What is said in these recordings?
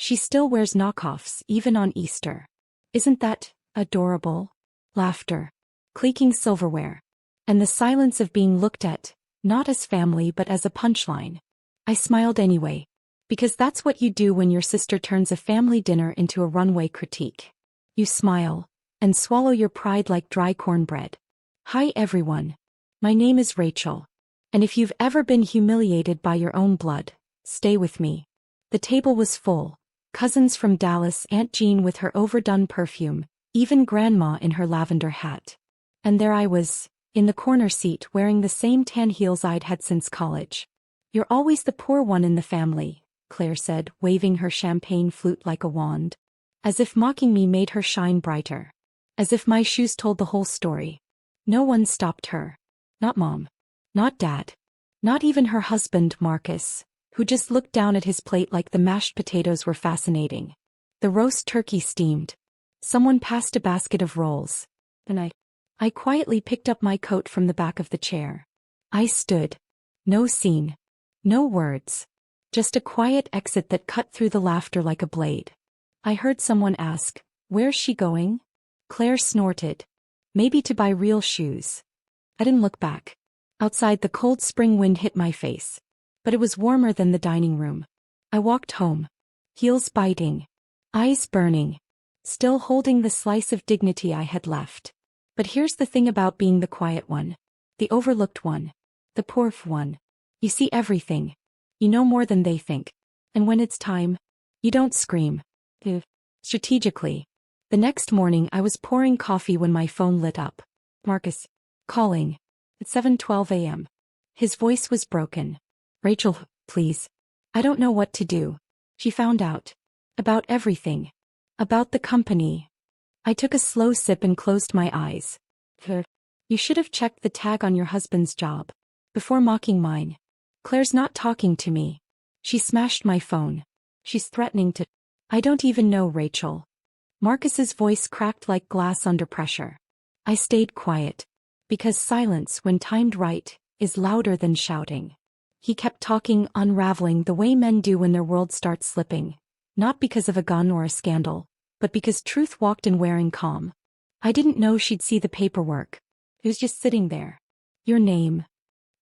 She still wears knockoffs, even on Easter. Isn't that adorable? Laughter. Clinking silverware. And the silence of being looked at, not as family but as a punchline. I smiled anyway. Because that's what you do when your sister turns a family dinner into a runway critique. You smile, and swallow your pride like dry cornbread. Hi everyone. My name is Rachel. And if you've ever been humiliated by your own blood, stay with me. The table was full. Cousins from Dallas, Aunt Jean with her overdone perfume, even Grandma in her lavender hat. And there I was, in the corner seat wearing the same tan heels I'd had since college. You're always the poor one in the family, Claire said, waving her champagne flute like a wand. As if mocking me made her shine brighter. As if my shoes told the whole story. No one stopped her. Not Mom. Not Dad. Not even her husband, Marcus, who just looked down at his plate like the mashed potatoes were fascinating. The roast turkey steamed. Someone passed a basket of rolls. And I quietly picked up my coat from the back of the chair. I stood. No scene. No words. Just a quiet exit that cut through the laughter like a blade. I heard someone ask, "Where's she going?" Claire snorted. "Maybe to buy real shoes." I didn't look back. Outside, the cold spring wind hit my face. But it was warmer than the dining room. I walked home. Heels biting. Eyes burning. Still holding the slice of dignity I had left. But here's the thing about being the quiet one. The overlooked one. The poor one. You see everything. You know more than they think. And when it's time, you don't scream. Strategically. The next morning I was pouring coffee when my phone lit up. Marcus. Calling. At 7:12 a.m. His voice was broken. "Rachel, please. I don't know what to do." She found out. About everything. About the company. I took a slow sip and closed my eyes. "You should have checked the tag on your husband's job. Before mocking mine. Claire's not talking to me. She smashed my phone. She's threatening to. I don't even know, Rachel." Marcus's voice cracked like glass under pressure. I stayed quiet. Because silence, when timed right, is louder than shouting. He kept talking, unraveling the way men do when their world starts slipping. Not because of a gun or a scandal, but because truth walked in wearing calm. I didn't know she'd see the paperwork. It was just sitting there. "Your name."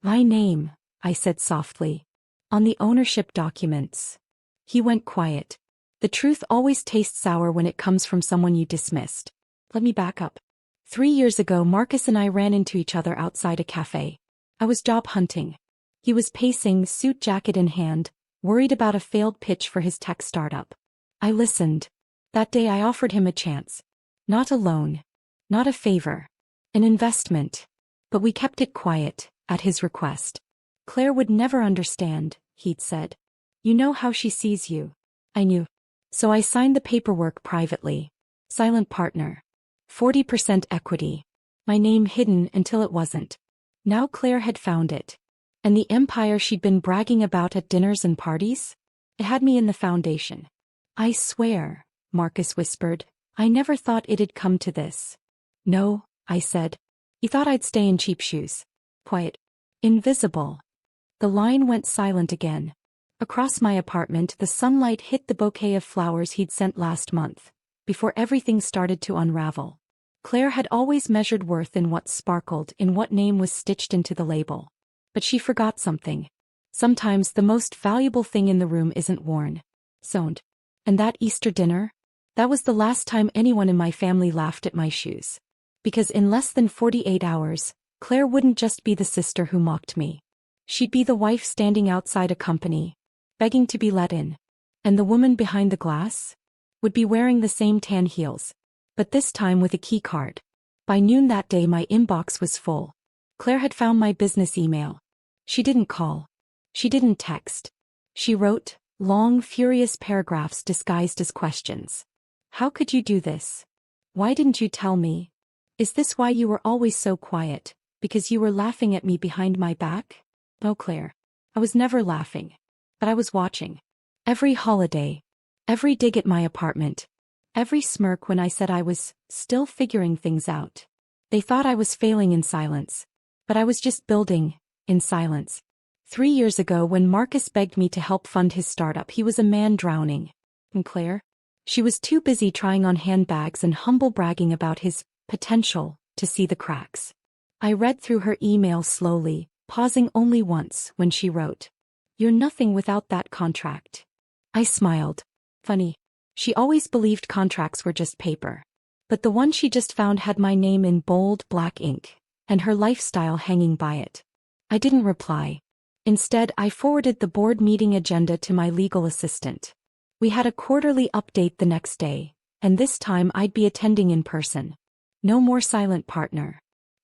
"My name," I said softly. "On the ownership documents." He went quiet. The truth always tastes sour when it comes from someone you dismissed. Let me back up. 3 years ago, Marcus and I ran into each other outside a cafe. I was job hunting. He was pacing, suit jacket in hand, worried about a failed pitch for his tech startup. I listened. That day I offered him a chance. Not a loan. Not a favor. An investment. But we kept it quiet, at his request. "Claire would never understand," he'd said. "You know how she sees you." I knew. So I signed the paperwork privately. Silent partner. 40% equity. My name hidden until it wasn't. Now Claire had found it. And the empire she'd been bragging about at dinners and parties? It had me in the foundation. "I swear," Marcus whispered, "I never thought it'd come to this." "No," I said. "You thought I'd stay in cheap shoes. Quiet. Invisible." The line went silent again. Across my apartment, the sunlight hit the bouquet of flowers he'd sent last month, before everything started to unravel. Claire had always measured worth in what sparkled, in what name was stitched into the label. But she forgot something. Sometimes the most valuable thing in the room isn't worn. Sewn. And that Easter dinner? That was the last time anyone in my family laughed at my shoes. Because in less than 48 hours, Claire wouldn't just be the sister who mocked me. She'd be the wife standing outside a company, begging to be let in. And the woman behind the glass would be wearing the same tan heels. But this time with a key card. By noon that day my inbox was full. Claire had found my business email. She didn't call. She didn't text. She wrote long, furious paragraphs disguised as questions. "How could you do this? Why didn't you tell me? Is this why you were always so quiet, because you were laughing at me behind my back?" "No, Claire. I was never laughing. But I was watching. Every holiday. Every dig at my apartment. Every smirk when I said I was still figuring things out. They thought I was failing in silence. But I was just building, in silence. 3 years ago when Marcus begged me to help fund his startup, he was a man drowning. And Claire? She was too busy trying on handbags and humble bragging about his potential to see the cracks. I read through her email slowly, pausing only once when she wrote, "You're nothing without that contract." I smiled. Funny. She always believed contracts were just paper. But the one she just found had my name in bold black ink, and her lifestyle hanging by it. I didn't reply. Instead, I forwarded the board meeting agenda to my legal assistant. We had a quarterly update the next day, and this time I'd be attending in person. No more silent partner.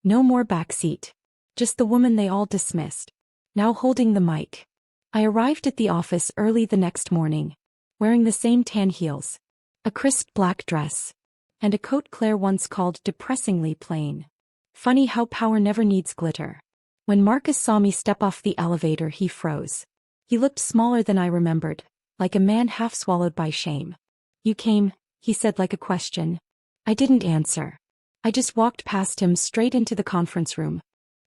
No more backseat. Just the woman they all dismissed. Now holding the mic. I arrived at the office early the next morning, wearing the same tan heels, a crisp black dress, and a coat Claire once called depressingly plain. Funny how power never needs glitter. When Marcus saw me step off the elevator, he froze. He looked smaller than I remembered, like a man half swallowed by shame. "You came," he said like a question. I didn't answer. I just walked past him straight into the conference room.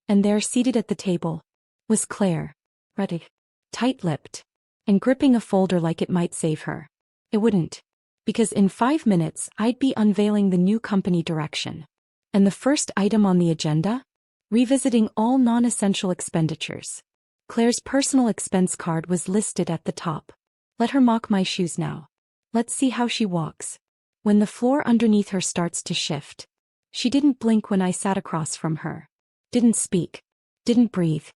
And there, seated at the table, was Claire. Ready, tight-lipped, and gripping a folder like it might save her. It wouldn't. Because in 5 minutes I'd be unveiling the new company direction. And the first item on the agenda? Revisiting all non-essential expenditures. Claire's personal expense card was listed at the top. Let her mock my shoes now. Let's see how she walks. When the floor underneath her starts to shift. She didn't blink when I sat across from her. Didn't speak. Didn't breathe.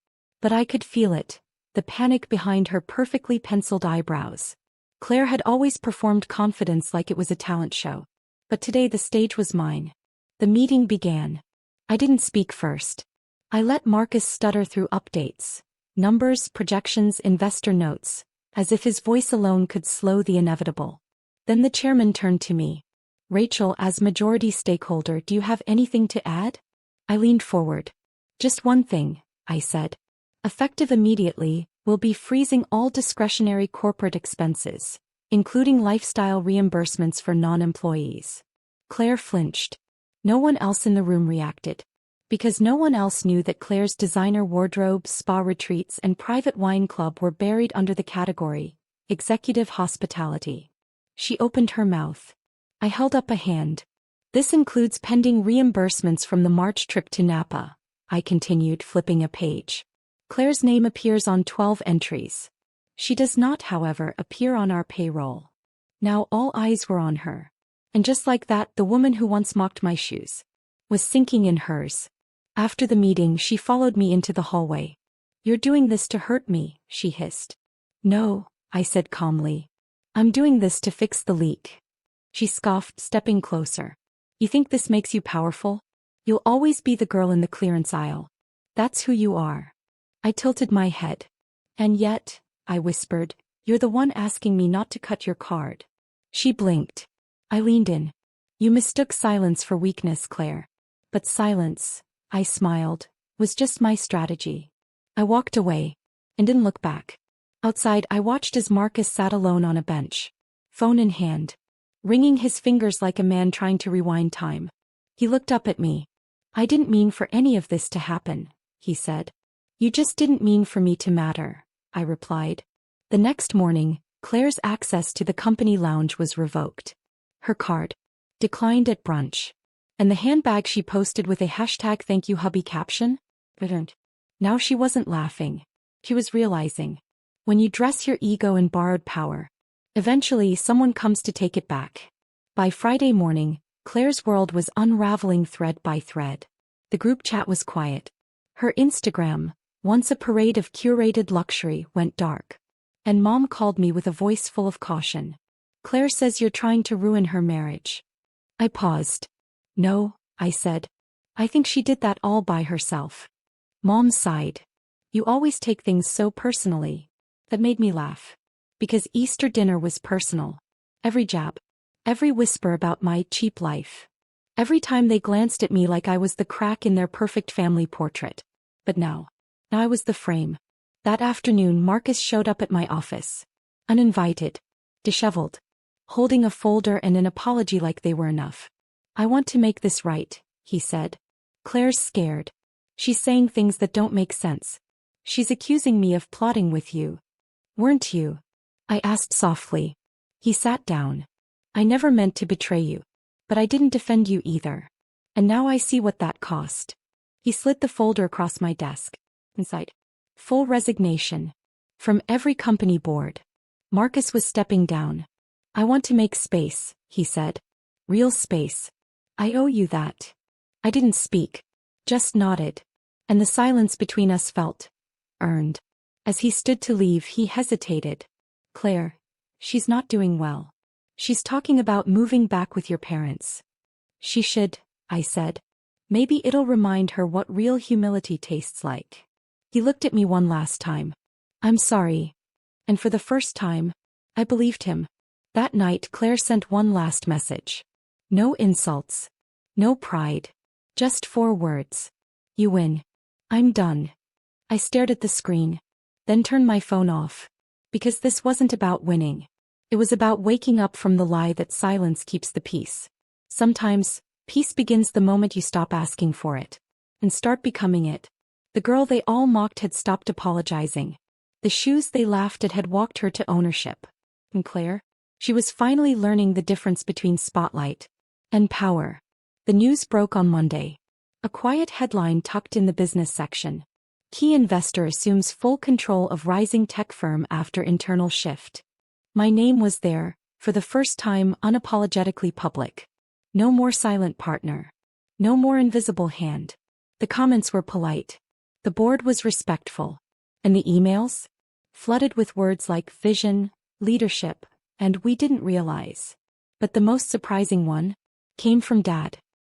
But I could feel it, the panic behind her perfectly penciled eyebrows. Claire had always performed confidence like it was a talent show. But today the stage was mine. The meeting began. I didn't speak first. I let Marcus stutter through updates, numbers, projections, investor notes, as if his voice alone could slow the inevitable. Then the chairman turned to me. "Rachel, as majority stakeholder, do you have anything to add?" I leaned forward. "Just one thing," I said. "Effective immediately, we'll be freezing all discretionary corporate expenses, including lifestyle reimbursements for non-employees." Claire flinched. No one else in the room reacted. Because no one else knew that Claire's designer wardrobes, spa retreats, and private wine club were buried under the category, executive hospitality. She opened her mouth. I held up a hand. "This includes pending reimbursements from the March trip to Napa," I continued, flipping a page. "Claire's name appears on 12 entries. She does not, however, appear on our payroll." Now all eyes were on her. And just like that, the woman who once mocked my shoes was sinking in hers. After the meeting, she followed me into the hallway. "You're doing this to hurt me," she hissed. "No," I said calmly. "I'm doing this to fix the leak." She scoffed, stepping closer. "You think this makes you powerful? You'll always be the girl in the clearance aisle. That's who you are." I tilted my head. "And yet," I whispered, "you're the one asking me not to cut your card." She blinked. I leaned in. "You mistook silence for weakness, Claire. But silence," I smiled, "was just my strategy." I walked away and didn't look back. Outside, I watched as Marcus sat alone on a bench, phone in hand, wringing his fingers like a man trying to rewind time. He looked up at me. "I didn't mean for any of this to happen," he said. "You just didn't mean for me to matter," I replied. The next morning, Claire's access to the company lounge was revoked. Her card declined at brunch. And the handbag she posted with a hashtag "thank you hubby" caption? Now she wasn't laughing. She was realizing. When you dress your ego in borrowed power, eventually someone comes to take it back. By Friday morning, Claire's world was unraveling thread by thread. The group chat was quiet. Her Instagram, once a parade of curated luxury, went dark. And Mom called me with a voice full of caution. "Claire says you're trying to ruin her marriage." I paused. "No," I said. "I think she did that all by herself." Mom sighed. "You always take things so personally." That made me laugh. Because Easter dinner was personal. Every jab. Every whisper about my cheap life. Every time they glanced at me like I was the crack in their perfect family portrait. But now I was the frame. That afternoon, Marcus showed up at my office. Uninvited. Disheveled. Holding a folder and an apology like they were enough. "I want to make this right," he said. "Claire's scared. She's saying things that don't make sense. She's accusing me of plotting with you." "Weren't you?" I asked softly. He sat down. I never meant to betray you. But I didn't defend you either. And now I see what that cost. He slid the folder across my desk. Inside. Full resignation. From every company board. Marcus was stepping down. I want to make space, he said. Real space. I owe you that. I didn't speak. Just nodded. And the silence between us felt earned. As he stood to leave, he hesitated. Claire, she's not doing well. She's talking about moving back with your parents. She should, I said. Maybe it'll remind her what real humility tastes like. He looked at me one last time. I'm sorry. And for the first time, I believed him. That night, Claire sent one last message. No insults. No pride. Just 4 words. You win. I'm done. I stared at the screen, then turned my phone off. Because this wasn't about winning. It was about waking up from the lie that silence keeps the peace. Sometimes, peace begins the moment you stop asking for it. And start becoming it. The girl they all mocked had stopped apologizing. The shoes they laughed at had walked her to ownership. And Claire? She was finally learning the difference between spotlight and power. The news broke on Monday. A quiet headline tucked in the business section. Key investor assumes full control of rising tech firm after internal shift. My name was there, for the first time unapologetically public. No more silent partner. No more invisible hand. The comments were polite. The board was respectful. And the emails? Flooded with words like vision, leadership, and we didn't realize. But the most surprising one came from Dad.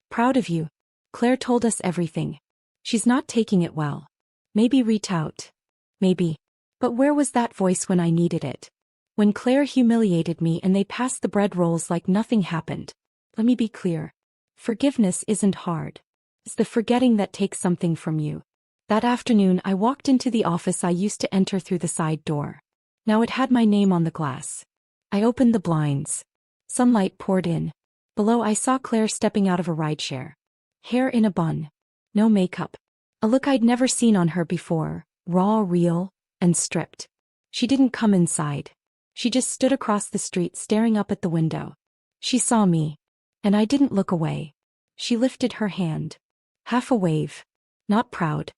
Proud of you. Claire told us everything. She's not taking it well. Maybe reach out. Maybe. But where was that voice when I needed it? When Claire humiliated me and they passed the bread rolls like nothing happened. Let me be clear. Forgiveness isn't hard. It's the forgetting that takes something from you. That afternoon I walked into the office I used to enter through the side door. Now it had my name on the glass. I opened the blinds. Sunlight poured in. Below I saw Claire stepping out of a rideshare. Hair in a bun. No makeup. A look I'd never seen on her before, raw, real, and stripped. She didn't come inside. She just stood across the street staring up at the window. She saw me. And I didn't look away. She lifted her hand. Half a wave. Not proud.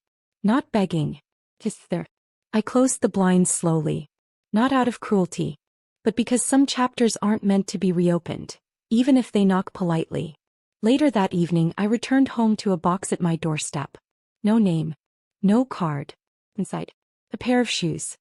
Not begging. Just there. I closed the blinds slowly. Not out of cruelty. But because some chapters aren't meant to be reopened, even if they knock politely. Later that evening I returned home to a box at my doorstep. No name. No card. Inside. A pair of shoes.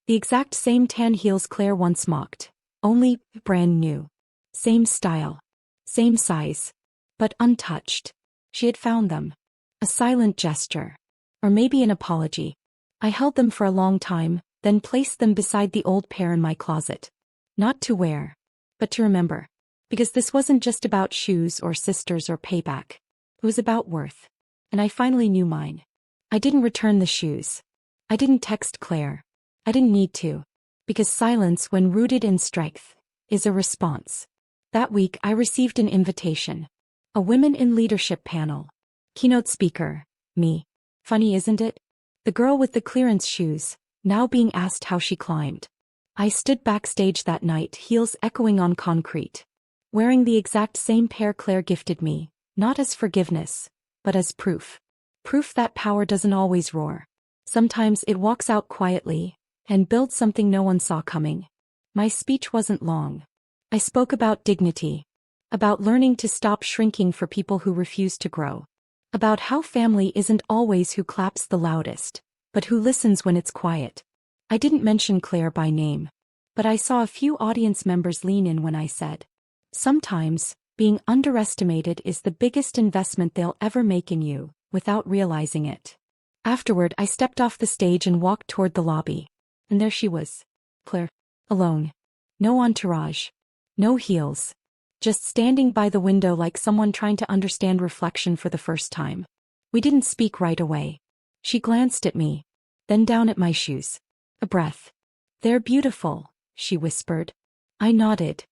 The exact same tan heels Claire once mocked. Only brand new. Same style. Same size. But untouched. She had found them. A silent gesture. Or maybe an apology. I held them for a long time, then placed them beside the old pair in my closet. Not to wear. But to remember. Because this wasn't just about shoes or sisters or payback. It was about worth. And I finally knew mine. I didn't return the shoes. I didn't text Claire. I didn't need to. Because silence, when rooted in strength, is a response. That week I received an invitation. A Women in Leadership panel. Keynote speaker, me. Funny, isn't it? The girl with the clearance shoes, now being asked how she climbed. I stood backstage that night, heels echoing on concrete. Wearing the exact same pair Claire gifted me, not as forgiveness, but as proof. Proof that power doesn't always roar. Sometimes it walks out quietly, and builds something no one saw coming. My speech wasn't long. I spoke about dignity. About learning to stop shrinking for people who refuse to grow. About how family isn't always who claps the loudest, but who listens when it's quiet. I didn't mention Claire by name. But I saw a few audience members lean in when I said, sometimes, being underestimated is the biggest investment they'll ever make in you, without realizing it. Afterward I stepped off the stage and walked toward the lobby. And there she was. Claire. Alone. No entourage. No heels. Just standing by the window like someone trying to understand reflection for the first time. We didn't speak right away. She glanced at me. Then down at my shoes. A breath. They're beautiful, she whispered. I nodded.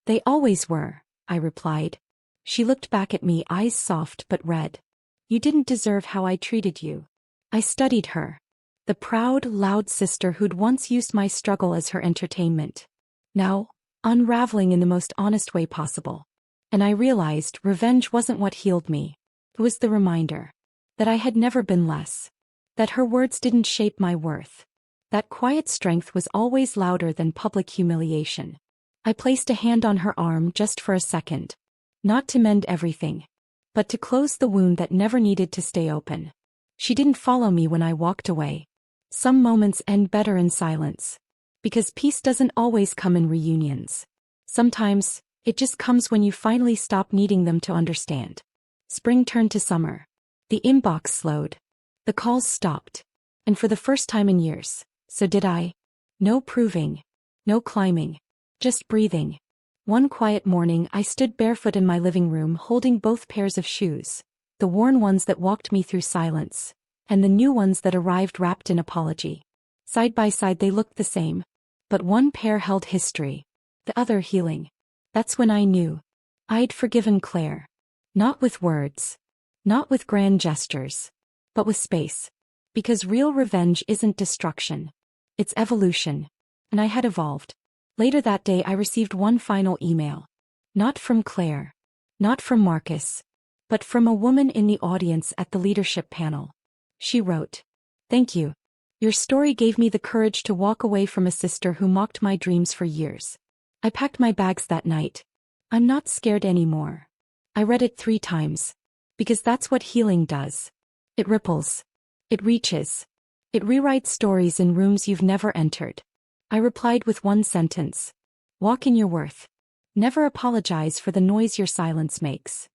They always were, I replied. She looked back at me, eyes soft but red. You didn't deserve how I treated you. I studied her. The proud, loud sister who'd once used my struggle as her entertainment. Now, unraveling in the most honest way possible. And I realized revenge wasn't what healed me. It was the reminder that I had never been less, that her words didn't shape my worth, that quiet strength was always louder than public humiliation. I placed a hand on her arm just for a second, not to mend everything, but to close the wound that never needed to stay open. She didn't follow me when I walked away. Some moments end better in silence, because peace doesn't always come in reunions. Sometimes, it just comes when you finally stop needing them to understand. Spring turned to summer. The inbox slowed. The calls stopped. And for the first time in years, so did I. No proving. No climbing. Just breathing. One quiet morning I stood barefoot in my living room holding both pairs of shoes, the worn ones that walked me through silence, and the new ones that arrived wrapped in apology. Side by side they looked the same, but one pair held history, the other healing. That's when I knew. I'd forgiven Claire. Not with words. Not with grand gestures. But with space. Because real revenge isn't destruction. It's evolution. And I had evolved. Later that day I received one final email. Not from Claire. Not from Marcus. But from a woman in the audience at the leadership panel. She wrote, "Thank you. Your story gave me the courage to walk away from a sister who mocked my dreams for years. I packed my bags that night. I'm not scared anymore." I read it 3 times. Because that's what healing does. It ripples. It reaches. It rewrites stories in rooms you've never entered. I replied with one sentence. Walk in your worth. Never apologize for the noise your silence makes.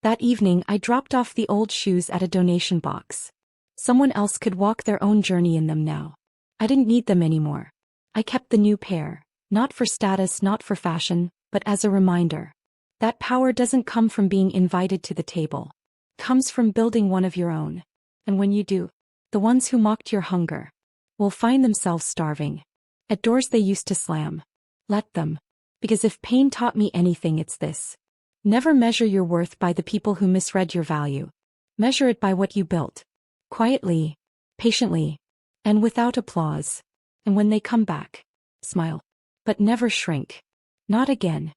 That evening I dropped off the old shoes at a donation box. Someone else could walk their own journey in them now. I didn't need them anymore. I kept the new pair, not for status, not for fashion, but as a reminder. That power doesn't come from being invited to the table. It comes from building one of your own. And when you do, the ones who mocked your hunger will find themselves starving at doors they used to slam. Let them. Because if pain taught me anything, it's this. Never measure your worth by the people who misread your value. Measure it by what you built. Quietly, patiently, and without applause. And when they come back, smile. But never shrink. Not again.